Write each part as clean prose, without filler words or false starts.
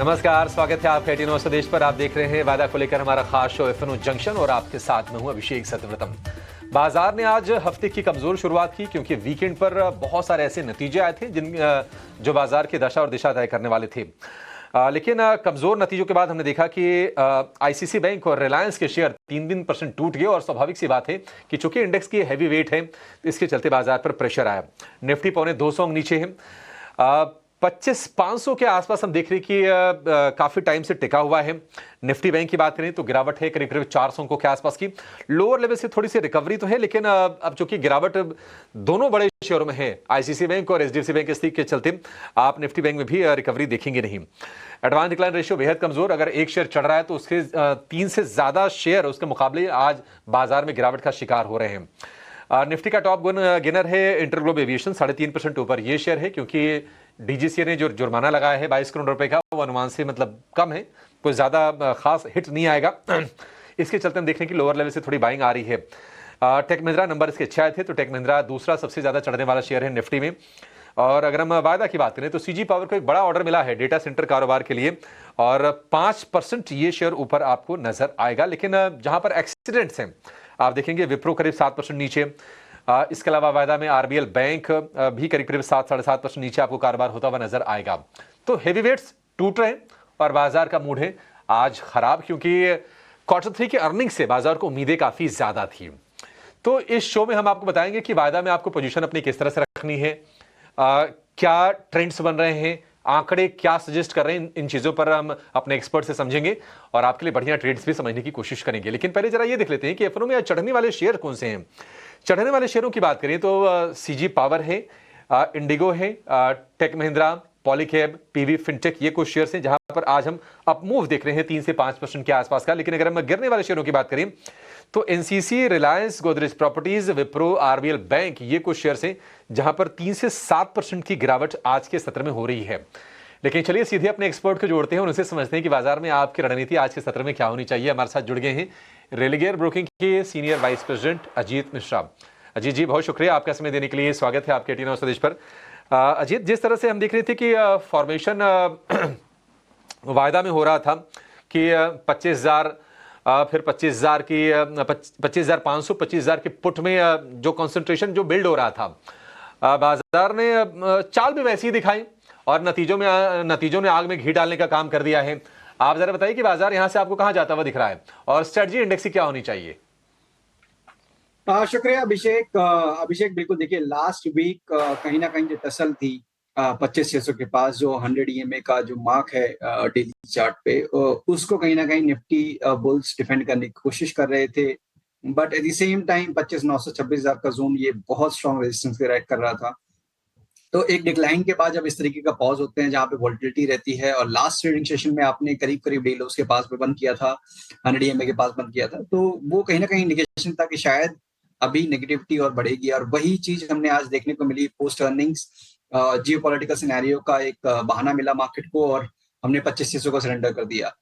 नमस्कार, स्वागत है आपका 18 स्वदेश पर। आप देख रहे हैं वादा को लेकर हमारा खास शो एफएनओ जंक्शन और आपके साथ में हूं अभिषेक सत्यव्रतम। बाजार ने आज हफ्ते की कमजोर शुरुआत की क्योंकि वीकेंड पर बहुत सारे ऐसे नतीजे आए थे जो बाजार की दशा और दिशा तय करने वाले थे। लेकिन कमजोर नतीजों के बाद हमने देखा कि आईसीसी बैंक और रिलायंस के शेयर 3% टूट गए और स्वाभाविक सी बात है कि चूंकि इंडेक्स की हैवी वेट है, इसके चलते बाजार पर प्रेशर आया। निफ्टी पौने 200 अंक नीचे है। 25,500 के आसपास हम देख रहे हैं कि काफी टाइम से टिका हुआ है। निफ्टी बैंक की बात करें तो गिरावट है करीब करीब 400 अंकों के आसपास की। लोअर लेवल से थोड़ी सी रिकवरी तो है, लेकिन अब चूंकि गिरावट दोनों बड़े शेयरों में है, आईसीसी बैंक और एचडीएफसी बैंक के चलते आप निफ्टी बैंक में भी रिकवरी देखेंगे नहीं। एडवांस डिक्लाइन रेशियो बेहद कमजोर। अगर एक शेयर चढ़ रहा है तो उसके 3 से ज्यादा शेयर उसके मुकाबले आज बाजार में गिरावट का शिकार हो रहे हैं। निफ्टी का टॉप गेनर है इंटरग्लोब एविएशन, 3.5% ऊपर ये शेयर है क्योंकि डीजीसीए ने जो जुर्माना लगाया है 22 करोड़ रुपए का, वो अनुमान से मतलब कम है, कोई ज्यादा खास हिट नहीं आएगा। इसके चलते हम देख रहे हैं कि लोअर लेवल से थोड़ी बाइंग आ रही है। टेक महिंद्रा नंबर इसके अच्छे आए थे, तो टेक महिंद्रा दूसरा सबसे ज्यादा चढ़ने वाला शेयर है निफ्टी में। और अगर हम वायदा की बात करें तो सीजी पावर को एक बड़ा ऑर्डर मिला है डेटा सेंटर कारोबार के लिए और 5% ये शेयर ऊपर आपको नजर आएगा। लेकिन जहां पर एक्सीडेंट्स हैं आप देखेंगे विप्रो करीब 7% नीचे। इसके अलावा वायदा में आरबीएल बैंक भी करीब करीब 7-7.5% नीचे आपको कारोबार होता हुआ नजर आएगा। तो हेवी वेट्स टूट रहे हैं और बाजार का मूड है आज खराब क्योंकि Q3 के अर्निंग से बाजार को उम्मीदें काफी ज्यादा थी। तो इस शो में हम आपको बताएंगे कि वायदा में आपको पोजीशन अपनी किस तरह से रखनी है, क्या ट्रेंड्स बन रहे हैं, आंकड़े क्या सजेस्ट कर रहे हैं, इन चीजों पर हम अपने एक्सपर्ट से समझेंगे और आपके लिए बढ़िया ट्रेड्स भी समझने की कोशिश करेंगे। लेकिन पहले जरा ये देख लेते हैं कि एफएनओ में चढ़ने वाले शेयर कौन से हैं। चढ़ने वाले शेयरों की बात करें तो सीजी पावर है, इंडिगो है, टेक महिंद्रा, पॉलीकैब, पीवी फिनटेक, ये कुछ शेयर्स हैं जहां पर आज हम अप मूव देख रहे हैं 3 से 5% के आसपास का। लेकिन अगर हम गिरने वाले शेयरों की बात करें तो NCC, Reliance, Godrej properties, Wipro, RBL bank, ये कुछ शेयर्स हैं जहां पर 3 से 7% की गिरावट आज के सत्र में हो रही है। लेकिन चलिए सीधे अपने एक्सपर्ट को जोड़ते हैं और उनसे समझते हैं कि बाजार में आपकी रणनीति आज के सत्र में क्या होनी चाहिए। हमारे साथ जुड़ गए हैं रेलिगेयर ब्रोकिंग के senior vice president Ajit Mishra. Ajit ji, बहुत शुक्रिया आपका समय देने के लिए। स्वागत है आपके 18 स्वदेश पर। अजीत, जिस तरह से हम देख रहे थे कि फॉर्मेशन वायदा में हो रहा था कि 25,000 फिर 25,000 की 25,500 25,000 के पुट में जो कंसंट्रेशन जो बिल्ड हो रहा था, बाजार ने चाल भी वैसी ही दिखाई और नतीजों ने आग में घी डालने का काम कर दिया है। आप जरा बताइए कि बाजार यहां से आपको कहां जाता हुआ दिख रहा है और स्ट्रेटजी इंडेक्स की क्या होनी चाहिए। शुक्रिया अभिषेक बिल्कुल। देखिए, लास्ट वीक कहीं ना कहीं जो टसल थी 25,600 के पास, जो 100 ईएमए का जो मार्क है डेली चार्ट पे, उसको कहीं ना कहीं निफ्टी बुल्स डिफेंड करने की कोशिश कर रहे थे। But at the same time 25,900 26,000 का जोन ये बहुत स्ट्रॉन्ग रेजिस्टेंस क्रिएट कर रहा था। तो एक डिक्लाइन के बाद जब इस तरीके का पॉज होते हैं जहां पे वोलेटिलिटी रहती है, और लास्ट ट्रेडिंग सेशन में आपने करीब करीब डे लोस के पास में बंद किया था, 100 ईएमए के पास बंद किया था, तो वो कहीं ना कहीं इंडिकेशन था कि शायद अभी नेगेटिविटी और बढ़ेगी। और वही चीज हमने आज देखने को मिली पोस्ट अर्निंग्स। जियोपॉलिटिकल सिनेरियो का एक बहाना मिला मार्केट को और हमने 25,600 को सरेंडर कर दिया।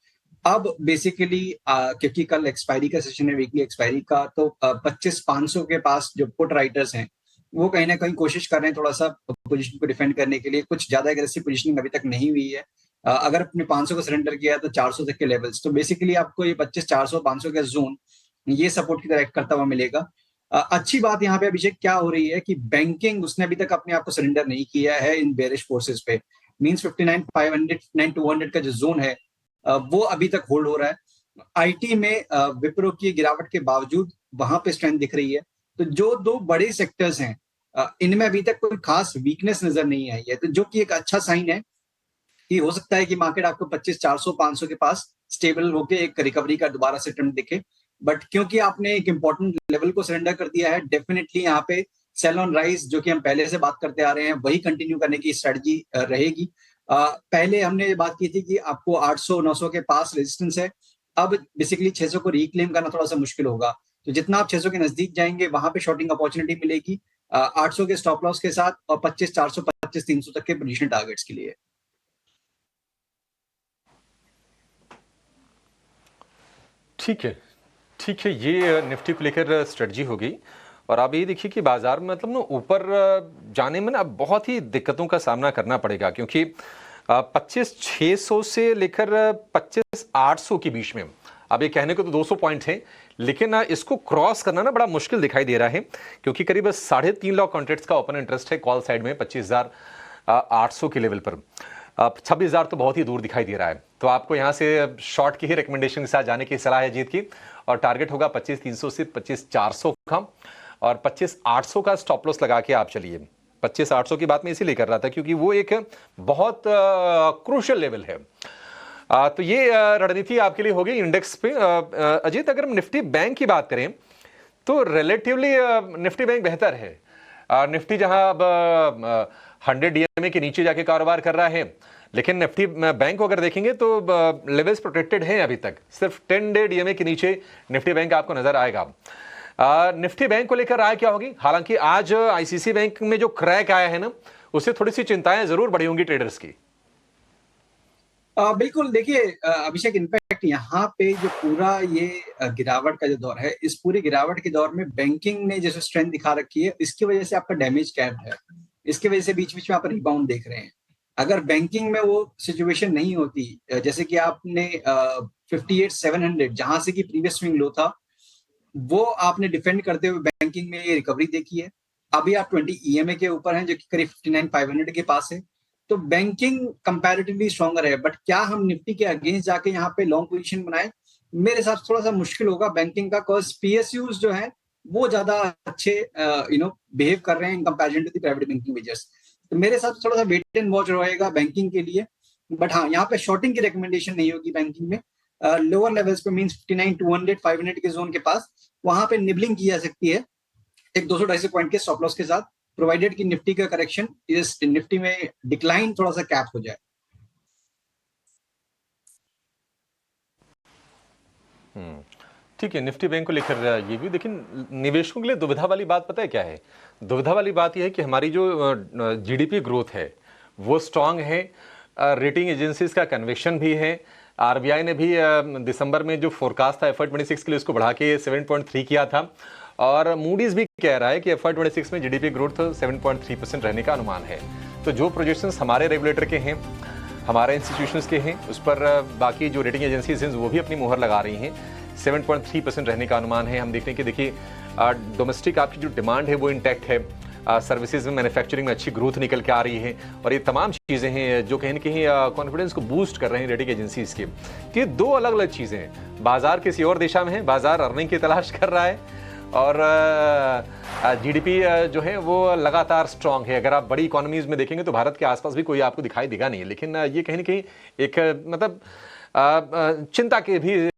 अब बेसिकली क्योंकि कल एक्सपायरी का सेशन है, वीकली एक्सपायरी का, तो 25,500 के पास जो पुट राइटर्स हैं वो कहीं ना कहीं कोशिश कर रहे हैं थोड़ा सा पोजीशन को डिफेंड करने के लिए। कुछ ज्यादा एग्रेसिव पोजीशनिंग अभी तक नहीं हुई है। अगर अपने 500 को सरेंडर किया है तो 400 तक के लेवल्स, तो बेसिकली आपको ये 25,400 500 का जोन ये सपोर्ट की तरह एक्ट करता हुआ मिलेगा। अच्छी बात यहाँ पे अभिषेक क्या हो रही है कि बैंकिंग उसने अभी तक अपने आप को सरेंडर नहीं किया है इन बेरिश फोर्सेस पे। मींस 59,500 9,200 का जो जोन है वो अभी तक होल्ड हो रहा है। आईटी में विप्रो की गिरावट के बावजूद वहां पे स्ट्रेंथ दिख रही है। तो जो दो बड़े सेक्टर्स हैं इनमें अभी तक कोई खास वीकनेस नजर नहीं आई है, तो जो कि एक अच्छा साइन है कि हो सकता है कि मार्केट आपको 25,400 500 के पास स्टेबल होके एक रिकवरी का दोबारा से ट्रेंड दिखे। बट क्योंकि आपने एक इंपॉर्टेंट लेवल को सरेंडर कर दिया है, डेफिनेटली यहाँ पे सेल ऑन राइज जो कि हम पहले से बात करते आ रहे हैं वही कंटिन्यू करने की स्ट्रेटजी रहेगी। पहले हमने बात की थी कि आपको 800 900 के पास रेजिस्टेंस है, अब बेसिकली 600 को रिक्लेम करना थोड़ा सा मुश्किल होगा। तो जितना आप 600 के नजदीक जाएंगे वहां पे शॉर्टिंग अपॉर्चुनिटी मिलेगी 800 के स्टॉप लॉस के साथ और 25,400 25,300 तक के पोजीशन टारगेट्स के लिए। ठीक है, ठीक है, ये निफ्टी को लेकर स्ट्रेटजी होगी। और आप ये देखिए कि बाजार में मतलब ना ऊपर जाने में ना बहुत ही दिक्कतों का सामना करना पड़ेगा क्योंकि 25,600 से लेकर 25,800 के बीच में। अब ये कहने को तो 200 पॉइंट हैं, लेकिन इसको क्रॉस करना ना बड़ा मुश्किल दिखाई दे रहा है, क्योंकि करीब 3.5 लाख कॉन्ट्रैक्ट्स का ओपन इंटरेस्ट है कॉल साइड में 25,800 के लेवल पर। 26,000 तो बहुत ही दूर दिखाई दे रहा है। तो आपको यहाँ से शॉर्ट की ही रिकमेंडेशन के साथ जाने की सलाह है जीत की, और टारगेट होगा 25,300 से 25,400 का, और 25,800 का स्टॉप लॉस लगा के आप चलिए। 25,800 की बात मैं इसीलिए कर रहा था क्योंकि वो एक बहुत क्रूशियल लेवल है। तो ये रणनीति आपके लिए होगी इंडेक्स पे। अजीत, अगर हम निफ्टी बैंक की बात करें तो रिलेटिवली निफ्टी बैंक बेहतर है। निफ्टी जहां अब 100 डीएमए के नीचे जाके कारोबार कर रहा है, लेकिन निफ्टी बैंक को अगर देखेंगे तो लेवल्स प्रोटेक्टेड हैं अभी तक। सिर्फ 10 डे डीएमए के नीचे निफ्टी बैंक आपको नजर आएगा। निफ्टी बैंक को लेकर राय क्या होगी? हालांकि आज आईसीसी बैंक में जो क्रैक आया है ना, उससे थोड़ी सी चिंताएं जरूर बढ़ी होंगी ट्रेडर्स की। बिल्कुल, देखिए अभिषेक, इनफैक्ट यहाँ पे जो पूरा ये गिरावट का जो दौर है, इस पूरी गिरावट के दौर में बैंकिंग ने जैसे स्ट्रेंथ दिखा रखी है, इसकी वजह से आपका डैमेज कैप्ड है। इसकी वजह से बीच बीच में आप रिबाउंड देख रहे हैं। अगर बैंकिंग में वो सिचुएशन नहीं होती, जैसे कि आपने 58,700 जहां से कि प्रीवियस स्विंग लो था, वो आपने डिफेंड करते हुए बैंकिंग में ये रिकवरी देखी है। अभी आप 20 ईएमए के ऊपर हैं, जो कि करीब 59,500 के पास है। तो बैंकिंग कंपैरेटिवली स्ट्रॉन्गर है, बट क्या हम निफ्टी के अगेंस्ट जाके यहाँ पे लॉन्ग पोजीशन बनाए? मेरे साथ थोड़ा सा मुश्किल होगा बैंकिंग का, कॉज पीएसयूज जो है वो ज्यादा अच्छे बिहेव कर रहे हैं in comparison to the private banking majors. तो मेरे साथ थोड़ा सा वेट एंड वॉच रहेगा बैंकिंग के लिए। बट हाँ, यहाँ पे शॉर्टिंग की रिकमेंडेशन नहीं होगी बैंकिंग में। लोअर लेवल्स पे मींस 59,200 500 के जोन के पास, वहां पे निबलिंग की जा सकती है एक 200-250 पॉइंट के स्टॉप लॉस के साथ, प्रोवाइडेड कि निफ्टी का करेक्शन इस निफ्टी में डिक्लाइन थोड़ा सा कैप हो जाए। ठीक है, निफ्टी बैंक को लेकर ये भी, लेकिन निवेशकों के लिए दुविधा वाली बात पता है क्या है? दुविधा वाली बात यह है कि हमारी जो जीडीपी ग्रोथ है वो स्ट्रांग है, रेटिंग एजेंसीज का कन्विक्शन भी है। आरबीआई ने भी दिसंबर में जो फोरकास्ट था FY26 के लिए उसको बढ़ा के 7.3 किया था, और मूडीज भी कह रहा है कि FY26 में जीडीपी ग्रोथ 7.3% रहने का अनुमान है। तो जो प्रोजेक्शंस हमारे रेगुलेटर के हैं, हमारे इंस्टीट्यूशंस के हैं, उस पर बाकी जो रेटिंग एजेंसीज हैं वो भी अपनी मुहर लगा रही हैं। 7.3% रहने का अनुमान है। हम देखते हैं कि देखिए डोमेस्टिक आपकी जो डिमांड है वो इंटैक्ट है, सर्विसेज में, मैन्युफैक्चरिंग में अच्छी ग्रोथ निकल के आ रही है, और ये तमाम चीज़ें हैं जो कहीं ना कहीं कॉन्फिडेंस को बूस्ट कर रहे हैं रेटिंग एजेंसीज के। ये दो अलग अलग चीज़ें हैं। बाजार किसी और दिशा में है, बाजार अर्निंग की तलाश कर रहा है, और जीडीपी जो है वो लगातार स्ट्रांग है। अगर आप बड़ी इकोनॉमीज में देखेंगे तो भारत के आसपास भी कोई आपको दिखाई देगा नहीं, लेकिन ये कहीं ना कहीं एक मतलब चिंता की भी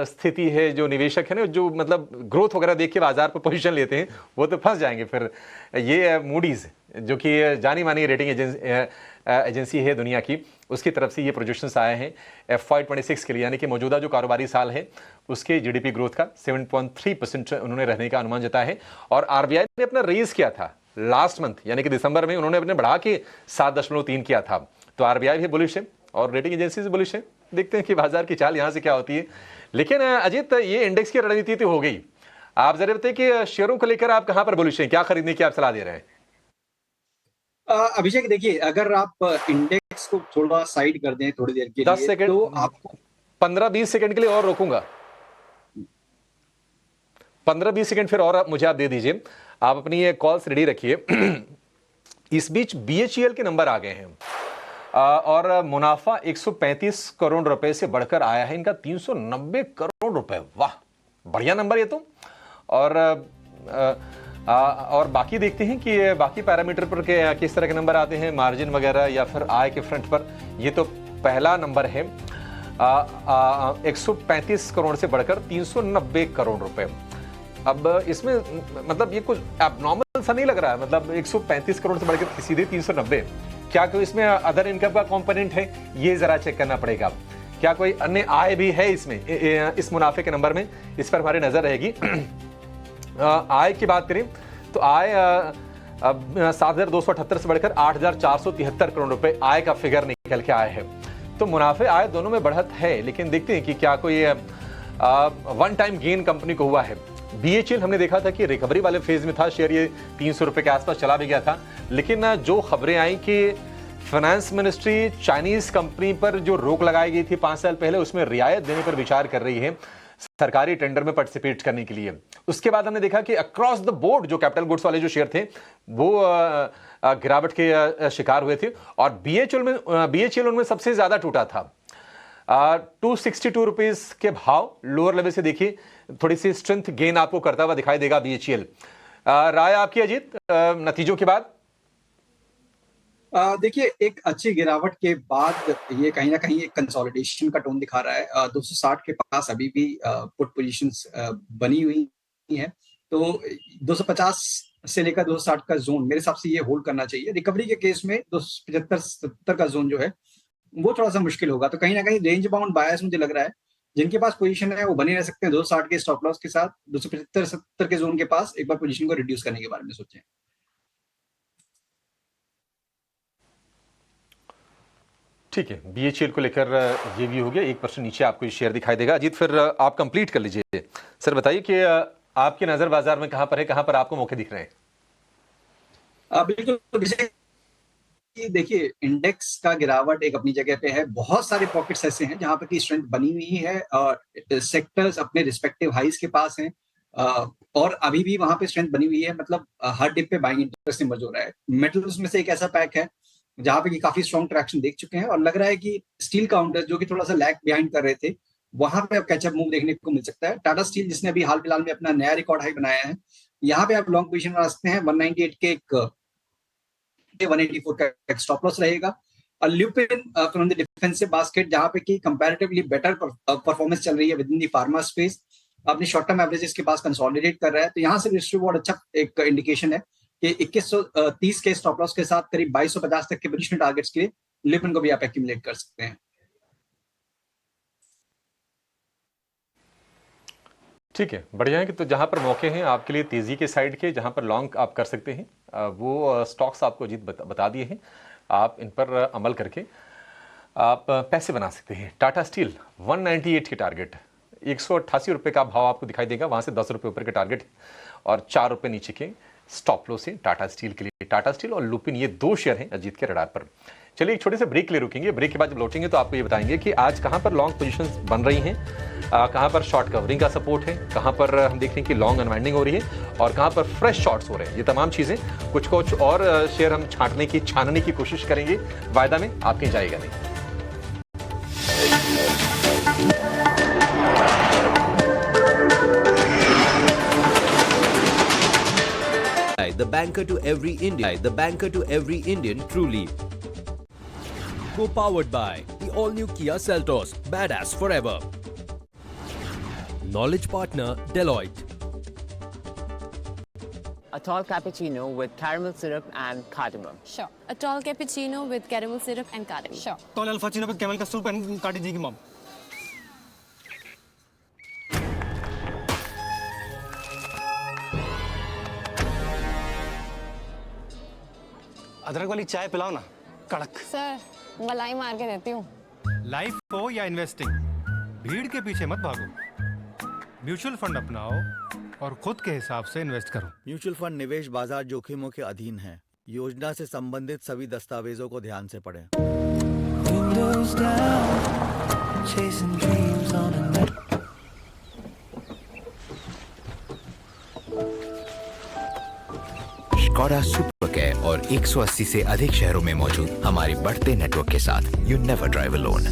स्थिति है। जो निवेशक है ना, जो मतलब ग्रोथ वगैरह देख के बाजार पर पोजीशन लेते हैं, वो तो फंस जाएंगे फिर। ये मूडीज जो कि जानी मानी रेटिंग एजेंसी है दुनिया की, उसकी तरफ से ये प्रोजेक्शंस आए हैं FY26 के लिए, यानी कि मौजूदा जो कारोबारी साल है उसके जीडीपी ग्रोथ का 7.3% उन्होंने रहने का अनुमान जताया है। और आरबीआई ने अपना रेज किया था लास्ट मंथ, यानी कि दिसंबर में उन्होंने अपने बढ़ा के 7.3 किया था। तो आरबीआई भी बुलिश है और रेटिंग एजेंसी भी बुलिश है। देखते हैं कि बाजार की चाल यहाँ से क्या होती है। लेकिन अजीत, ये इंडेक्स की रणनीति तो हो गई। आप जरा बताइए कि शेयरों को लेकर आप कहाँ पर बुलिश हैं, क्या खरीदने की आप सलाह दे रहे हैं? अभिषेक, देखिए, अगर आप इंडेक्स को थोड़ा साइड कर दें थोड़ी देर के 10 लिए, सेकंड, तो आपको 15-20 सेकंड के लिए और रोकूंगा। 15-20 सेकंड फिर और मुझे आप दे दीजिए। आप अपनी ये कॉल्स रेडी रखिए। इस बीच BHEL के नंबर आ गए हैं, और मुनाफा 135 करोड़ रुपए से बढ़कर आया है इनका 390 करोड़ रुपए। वाह, बढ़िया नंबर ये तो। और बाकी देखते हैं कि बाकी पैरामीटर पर किस तरह के नंबर आते हैं, मार्जिन वगैरह या फिर आय के फ्रंट पर। ये तो पहला नंबर है, 135 करोड़ से बढ़कर 390 करोड़ रुपए। अब इसमें मतलब ये कुछ एबनॉर्मल सा नहीं लग रहा है, मतलब 135 करोड़ से बढ़कर सीधे 390। क्या कोई इसमें अदर इनकम का कंपोनेंट है, ये जरा चेक करना पड़ेगा। क्या कोई अन्य आय भी है इसमें, इस मुनाफे के नंबर में? इस पर हमारी नजर रहेगी। आय की बात करें तो आय 7,278 से बढ़कर 8,473 करोड़ रुपए आय का फिगर निकल के आया है। तो मुनाफे आय दोनों में बढ़त है, लेकिन देखते हैं कि क्या कोई वन टाइम गेन कंपनी को हुआ है। BHEL हमने देखा था कि रिकवरी वाले फेज में था, शेयर ये 300 रुपए के आसपास चला भी गया था, लेकिन जो खबरें आई कि फाइनेंस मिनिस्ट्री चाइनीज कंपनी पर जो रोक लगाई गई थी 5 साल पहले, उसमें रियायत देने पर विचार कर रही है सरकारी टेंडर में पार्टिसिपेट करने के लिए। उसके बाद हमने देखा कि अक्रॉस द बोर्ड जो कैपिटल गुड्स वाले जो शेयर थे वो गिरावट के शिकार हुए थे और बीएचईएल उनमें सबसे ज्यादा टूटा था। 262 रुपीज के भाव लोअर लेवल से देखिए थोड़ी सी स्ट्रेंथ गेन आपको करता हुआ दिखाई देगा बीएचईएल। राय आपकी अजीत नतीजों के बाद? देखिए, एक अच्छी गिरावट के बाद ये कहीं ना कहीं एक कंसोलिडेशन का टोन दिखा रहा है। 260 के पास अभी भी पुट पोजीशंस बनी हुई है, तो 250 से लेकर 260 का जोन मेरे हिसाब से ये होल्ड करना चाहिए। रिकवरी के केस में 275-70 का जोन जो है वो थोड़ा सा मुश्किल होगा, तो कहीं ना कहीं रेंज बाउंड बायस मुझे लग रहा है। जिनके पास पोजीशन है वो बने रह सकते हैं 260 के स्टॉप लॉस के साथ। 275-70 के जोन के पास एक बार पोजीशन को रिड्यूस करने के बारे में सोचें। ठीक है, बीएचईएल को लेकर ये भी हो गया। 1% नीचे आपको ये शेयर दिखाई देगा। अजीत फिर आप कंप्लीट कर लीजिए। सर बताइए कि आपकी नजर बाजार में कहां पर है, कहां पर आपको मौके दिख रहे हैं? बिल्कुल, देखिए इंडेक्स का गिरावट एक अपनी जगह पे है। बहुत सारे पॉकेट्स ऐसे हैं जहां पर की स्ट्रेंथ बनी हुई है और सेक्टर्स अपने रिस्पेक्टिव हाइज के पास हैं और अभी भी वहां पे स्ट्रेंथ बनी हुई है। मतलब हर डिप पे बाइंग इंटरेस्ट इमर्ज हो रहा है। मेटल्स में से एक ऐसा पैक है जहां पे काफी स्ट्रॉन्ग ट्रैक्शन देख चुके हैं और लग रहा है कि स्टील काउंटर्स जो कि थोड़ा सा लैग बिहाइंड कर रहे थे, वहां पे अब कैचअप मूव देखने को मिल सकता है। टाटा स्टील जिसने अभी हाल फिलहाल में अपना नया रिकॉर्ड हाई बनाया है, यहाँ पे आप लॉन्ग पोजीशन बना सकते हैं। 198 के एक 184 का एक स्टॉप लॉस रहेगा। और lupin from the defensive basket जहां पे की कंपैरेटिवली बेटर परफॉर्मेंस चल रही है with in the pharma space, अपनी शॉर्ट टर्म एवरेजेस के पास कंसोलिडेट कर रहा है, तो यहाँ से रिस्क रिवॉर्ड अच्छा एक इंडिकेशन है कि 2130 के स्टॉप लॉस के साथ करीब 2250 तक के पोजीशनल टारगेट्स के लिए लिपिन को भी आप एक्यूमुलेट कर सकते हैं। ठीक है, बढ़िया है कि तो जहां पर मौके हैं आपके लिए तेजी के साइड के, जहां पर लॉन्ग आप कर सकते हैं, वो स्टॉक्स आपको अजीत बता दिए हैं। आप इन पर अमल करके आप पैसे बना सकते हैं। टाटा स्टील 198 की टारगेट, 188 रुपये का भाव आपको दिखाई देगा, वहां से 10 रुपये ऊपर के टारगेट और 4 रुपये नीचे के स्टॉप लॉस है टाटा स्टील के लिए। टाटा स्टील और लुपिन ये 2 शेयर हैं अजीत के रडार पर। चलिए एक छोटे से ब्रेक ले रुकेंगे। ब्रेक के बाद जब लौटेंगे तो आपको ये बताएंगे कि आज कहां पर लॉन्ग पोजीशंस बन रही हैं, कहां पर शॉर्ट कवरिंग का सपोर्ट है, कहां पर हम देख रहे हैं कि लॉन्ग अनवाइंडिंग हो रही है और कहां पर फ्रेश शॉर्ट्स हो रहे हैं। ये तमाम चीजें कुछ और शेयर हम छानने की कोशिश करेंगे। वायदा में आप कहीं जाएगा नहीं। The banker to every Indian. The banker to every Indian, truly. Co-powered by the all-new Kia Seltos, badass forever. Knowledge partner Deloitte. A tall cappuccino with caramel syrup and cardamom. Sure. A tall cappuccino with caramel syrup and cardamom. Sure. Tall alfacino with camel ka soup and cardi mom. अदरक वाली चाय पिलाओ ना, कड़क। Sir, मलाई मार के देती हूँ। लाइफ हो या इन्वेस्टिंग, भीड़ के पीछे मत भागो। म्यूचुअल फंड अपनाओ और खुद के हिसाब से इन्वेस्ट करो। म्यूचुअल फंड निवेश बाजार जोखिमों के अधीन है। योजना से संबंधित सभी दस्तावेजों को ध्यान से पढ़ें। Skoda Super Care और 180 से अधिक शहरों में मौजूद हमारे बढ़ते नेटवर्क के साथ you never drive alone.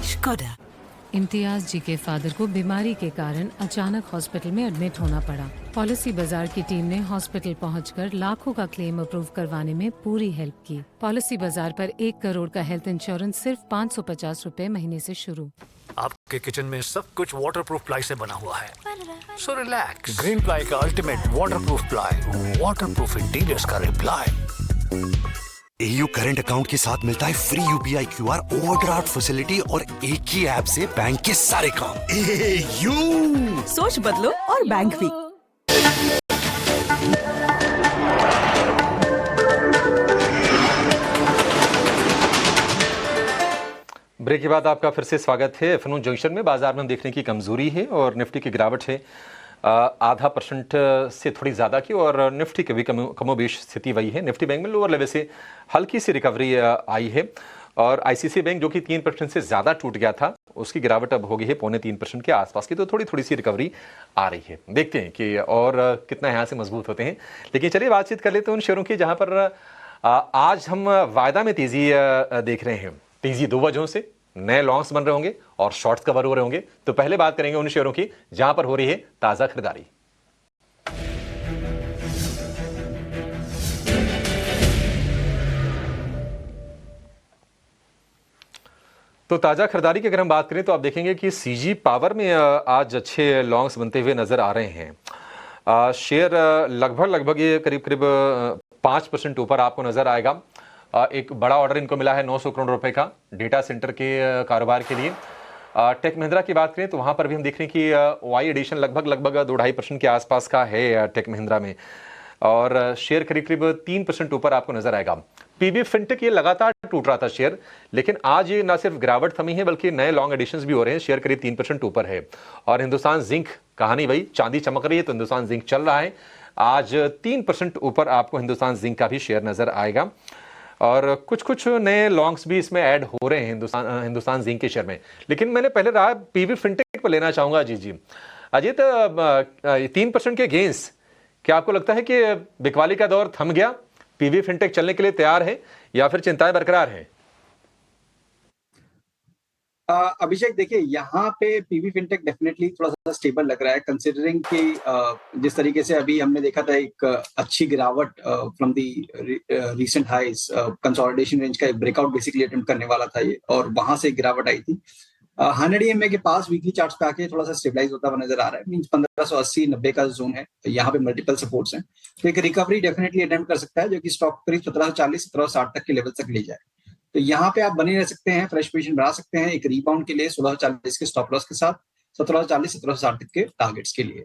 Skoda। Imtiaz ji के फादर को बीमारी के कारण अचानक हॉस्पिटल में एडमिट होना पड़ा। पॉलिसी बाजार की टीम ने हॉस्पिटल पहुंचकर लाखों का क्लेम अप्रूव करवाने में पूरी हेल्प की। पॉलिसी बाजार पर 1 करोड़ का हेल्थ इंश्योरेंस सिर्फ 550 रुपए महीने से शुरू। आपके किचन में सब कुछ वाटरप्रूफ प्लाई से बना हुआ है, सो रिलैक्स। ग्रीन प्लाई का ultimate waterproof ply, waterproof interiors का रिप्लाई। एयू करंट अकाउंट के साथ मिलता है free UPI QR, overdraft facility और एक ही ऐप से बैंक के सारे काम। एयू, सोच बदलो और बैंक भी। ब्रेक के बाद आपका फिर से स्वागत है। एफएनओ जंक्शन में बाजार में हम देखने की कमजोरी है और निफ्टी की गिरावट है आधा परसेंट से थोड़ी ज़्यादा की, और निफ्टी की भी कमोबेश स्थिति वही है। निफ्टी बैंक में लोअर लेवल से हल्की सी रिकवरी आई है, और आईसीसी बैंक जो कि 3% से ज़्यादा टूट गया था, उसकी गिरावट अब हो गई है 2.25% के आसपास की, तो थोड़ी सी रिकवरी आ रही है। देखते हैं कि और कितना यहाँ से मजबूत होते हैं। लेकिन चलिए बातचीत कर लेते हैं उन शेयरों की जहाँ पर आज हम वायदा में तेज़ी देख रहे हैं। तेज़ी दो वजहों से, नए लॉन्ग्स बन रहे होंगे और शॉर्ट्स कवर हो रहे होंगे। तो पहले बात करेंगे उन शेयरों की जहां पर हो रही है ताजा खरीदारी। तो ताजा खरीदारी की अगर हम बात करें तो आप देखेंगे कि सीजी पावर में आज अच्छे लॉन्ग्स बनते हुए नजर आ रहे हैं। शेयर लगभग ये करीब 5% ऊपर आपको नजर आएगा। एक बड़ा ऑर्डर इनको मिला है 900 करोड़ रुपए का डेटा सेंटर के कारोबार के लिए। टेक महिंद्रा की बात करें तो वहां पर भी हम देख रहे हैं कि वाई एडिशन लगभग 2-2.5% के आसपास का है टेक महिंद्रा में, और शेयर करीब 3% ऊपर आपको नजर आएगा। पीबी फिनटेक ये लगातार टूट रहा था शेयर, लेकिन आज ये ना सिर्फ गिरावट थमी है बल्कि नए लॉन्ग एडिशंस भी हो रहे हैं। शेयर करीब 3% ऊपर है। और हिंदुस्तान जिंक कहानी वही, चांदी चमक रही है तो हिंदुस्तान जिंक चल रहा है। आज 3% ऊपर आपको हिंदुस्तान जिंक का भी शेयर नजर आएगा, और कुछ नए लॉन्ग्स भी इसमें ऐड हो रहे हैं हिंदुस्तान जिंक के शेयर में। लेकिन मैंने पहले रहा पीवी फिनटेक पर लेना चाहूंगा। जी अजीत, 3% के गेंस, क्या आपको लगता है कि बिकवाली का दौर थम गया, पीवी फिनटेक चलने के लिए तैयार है, या फिर चिंताएं बरकरार हैं? अभिषेक, देखिए यहाँ पे पीवी फिनटेक डेफिनेटली थोड़ा सा स्टेबल लग रहा है, कंसिडरिंग कि जिस तरीके से अभी हमने देखा था एक अच्छी गिरावट from the recent highs, consolidation range का एक ब्रेकआउट बेसिकली अटेम्प्ट करने वाला था ये, और वहां से गिरावट आई थी। 100 EMA के पास वीकली चार्ट्स पे आके थोड़ा सा स्टेबलाइज होता हुआ नजर आ रहा है। मींस 1580-90 का जोन है, यहाँ पे मल्टीपल सपोर्ट्स हैं, तो एक रिकवरी डेफिनेटली अटेम्प्ट कर सकता है, जो कि स्टॉक करीब 1740-1760 तक के लेवल तक ले जाए। तो यहाँ पे आप बने रह सकते हैं, फ्रेश पोजीशन बना सकते हैं एक रिबाउंड के लिए 1640 के स्टॉप लॉस के साथ, 1740-1760 के टारगेट्स के लिए।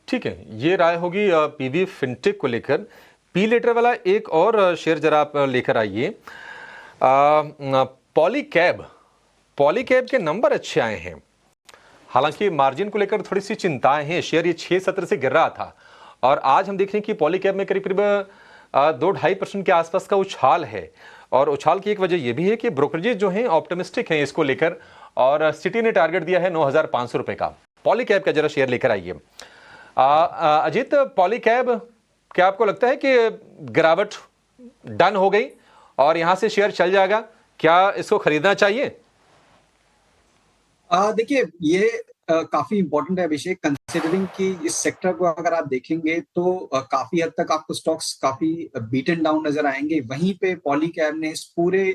ठीक है, ये राय होगी पीवी फिनटेक को लेकर। पी लेटर वाला एक और शेयर जरा आप लेकर आइए, पॉलीकैब के नंबर अच्छे आए हैं, हालांकि मार्जिन को लेकर थोड़ी सी चिंताएं हैं। शेयर ये 6.70 से गिर रहा था, और आज हम देख रहे हैं कि पॉलीकैब में करीब 2-2.5% के आसपास का उछाल है। और उछाल की एक वजह यह भी है कि ब्रोकरेजेस जो हैं ऑप्टिमिस्टिक हैं इसको लेकर, और सिटी ने टारगेट दिया है 9,500 रुपए का। पॉलीकैब का जरा शेयर लेकर आइए। अजीत, पॉलीकैब, क्या आपको लगता है कि गिरावट डन हो गई और यहां से शेयर चल जाएगा? क्या इसको खरीदना चाहिए? देखिए, ये काफी इंपॉर्टेंट है अभिषेक, कंसिडरिंग कि इस सेक्टर को अगर आप देखेंगे तो काफी हद तक आपको स्टॉक्स काफी बीटन डाउन नजर आएंगे। वहीं पे पॉलीकैब ने इस पूरे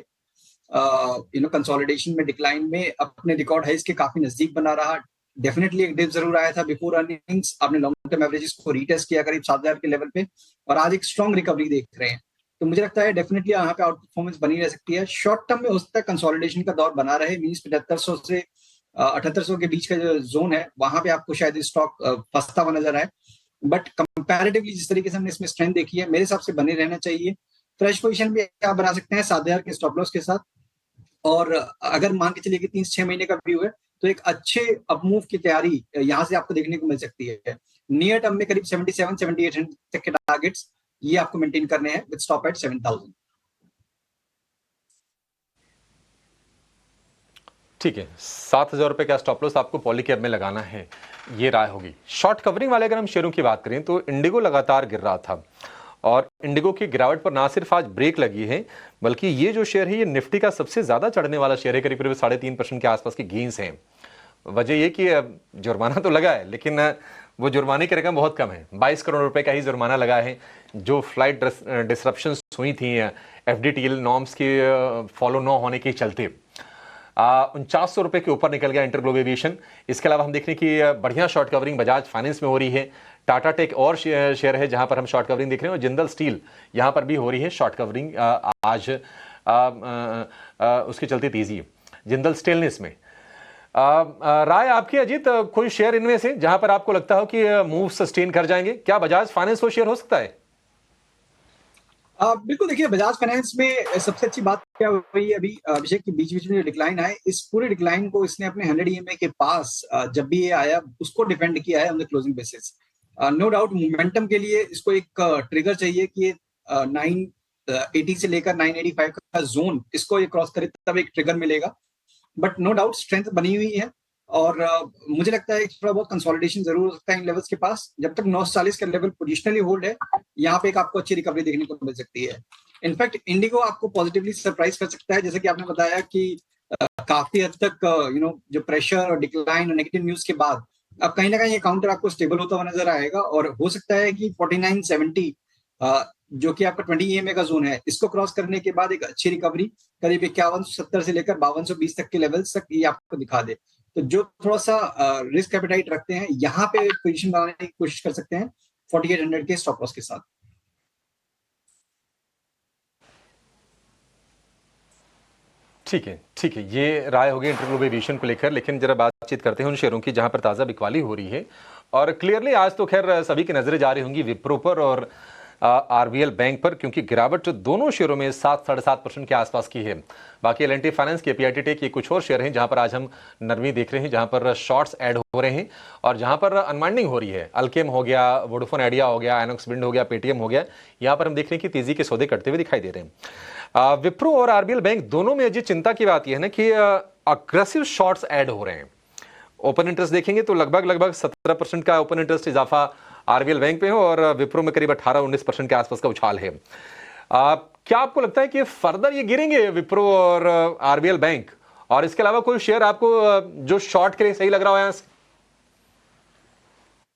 कंसोलिडेशन में, डिक्लाइन में अपने रिकॉर्ड हाइज के काफी नजदीक बना रहा। डेफिनेटली एक डिप जरूर आया था बिफोर अर्निंग्स, आपने लॉन्ग टर्म एवरेजेस को रीटेस्ट किया करीब 7000 के लेवल पे, और आज एक स्ट्रॉन्ग रिकवरी देख रहे हैं। तो मुझे लगता है डेफिनेटली यहाँ पे आउट परफॉर्मेंस बनी रह सकती है। शॉर्ट टर्म में हो सकता है कंसोलिडेशन का दौर बना रहे, मींस 7500 से 7800 के बीच का जो जोन है वहां पे आपको शायद स्टॉक फंसता हुआ नजर आए। बट कंपैरेटिवली जिस तरीके से हमने इसमें स्ट्रेंथ देखी है, मेरे हिसाब से बने रहना चाहिए। फ्रेश पोजीशन भी आप बना सकते हैं 7000 के स्टॉप लॉस के साथ, और अगर मान के चलिए कि 3 से 6 महीने का व्यू है तो एक अच्छे अपमूव की तैयारी यहाँ से आपको देखने को मिल सकती है। नियर टर्म में करीब 77-7800 तक के टारगेट्स ये आपको मेंटेन करने हैं विद स्टॉप एट 7000। ठीक है, 7,000 रुपए का स्टॉप लॉस आपको पॉलीकैब में लगाना है, ये राय होगी। शॉर्ट कवरिंग वाले अगर हम शेयरों की बात करें तो इंडिगो लगातार गिर रहा था, और इंडिगो की गिरावट पर ना सिर्फ आज ब्रेक लगी है बल्कि ये जो शेयर है ये निफ्टी का सबसे ज्यादा चढ़ने वाला शेयर है, करीब 3.5% के आसपास की गेंस हैं। वजह ये कि जुर्माना तो लगा है, लेकिन वो जुर्माने की रकम बहुत कम है, 22 करोड़ रुपए का ही जुर्माना लगा है, जो फ्लाइट डिसरप्शंस हुई थी FDTL नॉर्म्स के फॉलो न होने के चलते। 4900 रुपए के ऊपर निकल गया इंटरग्लोब एविएशन। इसके अलावा हम देख रहे हैं कि बढ़िया शॉर्ट कवरिंग बजाज फाइनेंस में हो रही है, टाटा टेक और शेयर है जहां पर हम शॉर्ट कवरिंग देख रहे हैं, और जिंदल स्टील यहां पर भी हो रही है शॉर्ट कवरिंग। आज उसके चलते तेजी जिंदल स्टेनलेस में। राय आपकी अजीत, कोई शेयर इनमें से जहां पर आपको लगता हो कि मूव सस्टेन कर जाएंगे? क्या बजाज फाइनेंस वो शेयर हो सकता है? बिल्कुल देखिए, बजाज फाइनेंस में सबसे अच्छी बात क्या हुई अभी अभिषेक की बीच-बीच में जो डिक्लाइन आए, इस पूरे डिक्लाइन को इसने अपने 100 ईएमए के पास जब भी ये आया उसको डिफेंड किया है on the closing basis. No doubt momentum के लिए इसको एक ट्रिगर चाहिए कि 980 से लेकर 985 का जोन इसको ये क्रॉस करे तब एक ट्रिगर मिलेगा। बट नो डाउट स्ट्रेंथ बनी हुई है और मुझे लगता है थोड़ा बहुत कंसोलिडेशन जरूर हो सकता है इन लेवल्स के पास। जब तक 940 का लेवल पोजिशनली होल्ड है, यहाँ पे एक आपको अच्छी रिकवरी देखने को मिल सकती है। इनफैक्ट इंडिगो आपको पॉजिटिवली सरप्राइज कर सकता है, जैसे कि आपने बताया कि काफी हद तक जो प्रेशर और डिक्लाइन और नेगेटिव न्यूज के बाद अब कहीं ना कहीं ये काउंटर आपको स्टेबल होता हुआ नजर आएगा और हो सकता है कि 4970 जो कि आपका 20 ईएमए का जोन है, इसको क्रॉस करने के बाद एक अच्छी रिकवरी करीब 5170 से लेकर 5220 तक के लेवल्स तक ये आपको दिखा दे। तो जो थोड़ा सा रिस्क एपेटाइट रखते हैं, यहाँ पे पोजीशन बनाने की कोशिश कर सकते हैं 4800 के स्टॉप लॉस के साथ। ठीक है, ये राय होगी इंटरग्लोब एविएशन को लेकर। लेकिन जरा बातचीत करते हैं उन शेयरों की जहां पर ताज़ा बिकवाली हो रही है और क्लियरली आज तो खैर सभी की नजरें जा रही होंगी विप्रो पर और आरबीएल बैंक पर, क्योंकि गिरावट दोनों शेयरों में 7-7.5% के आसपास की है। बाकी एल&टी फाइनेंस के पीआईटी टेक ये कुछ और शेयर हैं जहां पर आज हम नरमी देख रहे हैं, जहां पर शॉर्ट्स ऐड हो रहे हैं और जहां पर अनवाइंडिंग हो रही है। अल्केम हो गया, वोडाफोन आइडिया हो गया, आइनॉक्स विंड हो गया, पेटीएम हो गया, यहाँ पर हम देख रहे हैं कि तेजी के सौदे करते हुए दिखाई दे रहे हैं। विप्रो और आरबीएल बैंक दोनों में अजय चिंता की बात यह है ना कि अग्रेसिव शॉर्ट्स ऐड हो रहे हैं। ओपन इंटरेस्ट देखेंगे तो लगभग 17% का ओपन इंटरेस्ट इजाफा आरबीएल बैंक पे हो और विप्रो में करीब 18-19% के आसपास का उछाल है। क्या आपको लगता है कि फर्दर ये गिरेंगे विप्रो और आरबीएल बैंक? और इसके अलावा कोई शेयर आपको जो शॉर्ट के लिए सही लग रहा हो यहाँ से?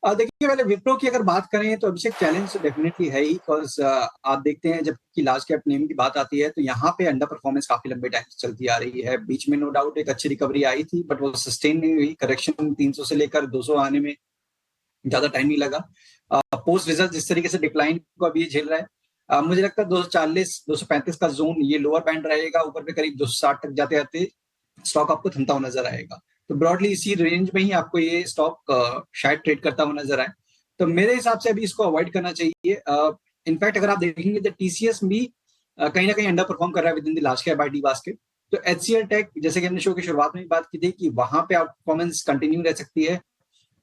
देखिए, पहले विप्रो की अगर बात करें तो अभिषेक चैलेंज डेफिनेटली है ही, बिकॉज आप देखते हैं जबकि लार्ज कैप नेम की बात आती है तो यहाँ पे अंडर परफॉर्मेंस काफी लंबे टाइम से चलती आ रही है। बीच में नो डाउट एक अच्छी रिकवरी आई थी बट वो सस्टेन नहीं हुई। करेक्शन 300 से लेकर 200 आने में ज्यादा टाइम नहीं लगा। पोस्ट रिजल्ट जिस तरीके से डिक्लाइन को अभी झेल रहा है, मुझे लगता है 240-235 का जोन ये लोअर बैंड रहेगा। ऊपर पे करीब 260 तक जाते जाते स्टॉक आपको थमता हुआ नजर आएगा। तो ब्रॉडली इसी रेंज में ही आपको ये स्टॉक शायद ट्रेड करता हुआ नजर आए। तो मेरे हिसाब से अभी इसको अवॉइड करना चाहिए। इनफैक्ट अगर आप देखेंगे तो टीसीएस भी कहीं ना कहीं अंडर परफॉर्म कर रहा है with in the large cap IT basket. तो एचसीएल टेक, जैसे कि हमने शो की शुरुआत में बात की थी कि वहां पे आउट परफॉर्मेंस कंटिन्यू रह सकती है।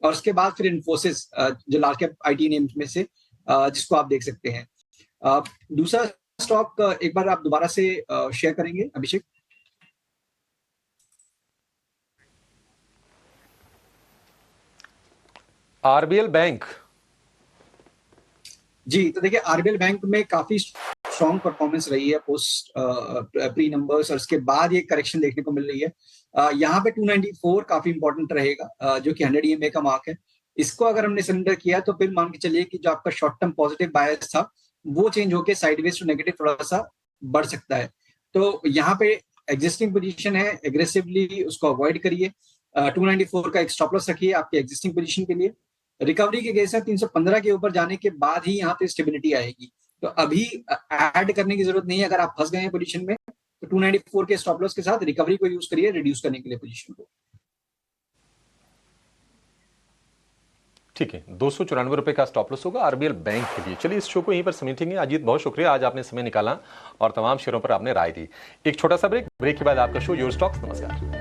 और उसके बाद फिर इन्फोसिस जो लार्ज कैप आईटी नेम्स में से जिसको आप देख सकते हैं। दूसरा स्टॉक एक बार आप दोबारा से शेयर करेंगे अभिषेक? RBL bank. जी, तो देखिए आरबीएल बैंक में काफी स्ट्रॉन्ग परफॉर्मेंस रही है पोस्ट प्री नंबर्स और उसके बाद ये करेक्शन देखने को मिल रही है। यहाँ पे 294 काफी इंपॉर्टेंट रहेगा जो कि 100 ईएमए का मार्क है। इसको अगर हमने सरेंडर किया तो फिर मान के चलिए कि जो आपका शॉर्ट टर्म पॉजिटिव बायस था वो चेंज होकर साइडवेज टू नेगेटिव थोड़ा सा बढ़ सकता है। तो यहाँ पे एग्जिस्टिंग पोजीशन है, एग्रेसिवली उसको अवॉइड करिए। 294 का एक स्टॉप लॉस रखिए आपके एग्जिस्टिंग पोजीशन के लिए। रिकवरी के केस में 315 के ऊपर जाने के बाद ही यहाँ पे स्टेबिलिटी आएगी। तो अभी ऐड करने की जरूरत नहीं है। अगर आप फंस गए हैं पोजीशन में तो 294 के स्टॉप लॉस के साथ रिकवरी को यूज करिए रिड्यूस करने के लिए पोजीशन को। ठीक है, 294 रुपए का स्टॉप लॉस होगा आरबीएल बैंक के लिए। चलिए इस शो को यहीं पर समेटेंगे। अजीत, बहुत शुक्रिया, आज आपने समय निकाला और तमाम शेयरों पर आपने राय दी। एक छोटा सा ब्रेक के बाद आपका शो योर स्टॉक्स। नमस्कार।